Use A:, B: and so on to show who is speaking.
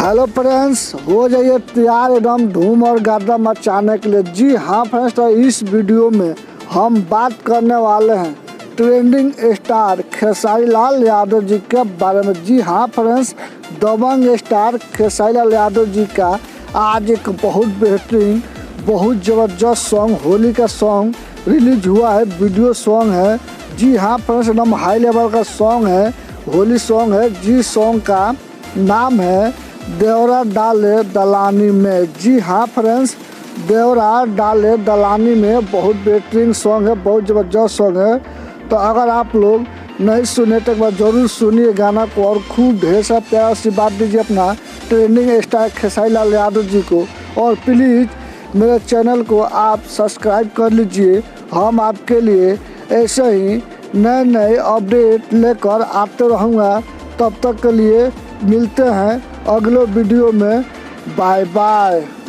A: Hello friends, हो जाइए तैयार एकदम धूम और गर्दा मचाने के लिए। जी हाँ फ्रेंड्स, तो इस वीडियो में हम बात करने वाले हैं ट्रेंडिंग स्टार खेसारी लाल यादव जी के बारे में। जी हाँ फ्रेंड्स, दबंग स्टार खेसारी लाल यादव जी का आज एक बहुत बेहतरीन, बहुत ज़बरदस्त सॉन्ग, होली का सॉन्ग रिलीज हुआ है। वीडियो सॉन्ग है। जी हाँ फ्रेंड्स, एकदम हाई लेवल का सॉन्ग है, होली सॉन्ग है। जी सॉन्ग का नाम है देवरा डाले दलानी में। जी हाँ फ्रेंड्स, देवरा डाले दलानी में बहुत बेहतरीन सॉन्ग है, बहुत ज़बरदस्त सॉन्ग है। तो अगर आप लोग नहीं सुने तो एक बार ज़रूर सुनिए गाना को और खूब ढेर सारा प्यार आशीर्वाद दीजिए अपना ट्रेंडिंग स्टार खेसारी लाल यादव जी को। और प्लीज़ मेरे चैनल को आप सब्सक्राइब कर लीजिए। हम आपके लिए ऐसे ही नए नए अपडेट लेकर आते रहूँगा। तब तक के लिए मिलते हैं अगले वीडियो में। Bye by.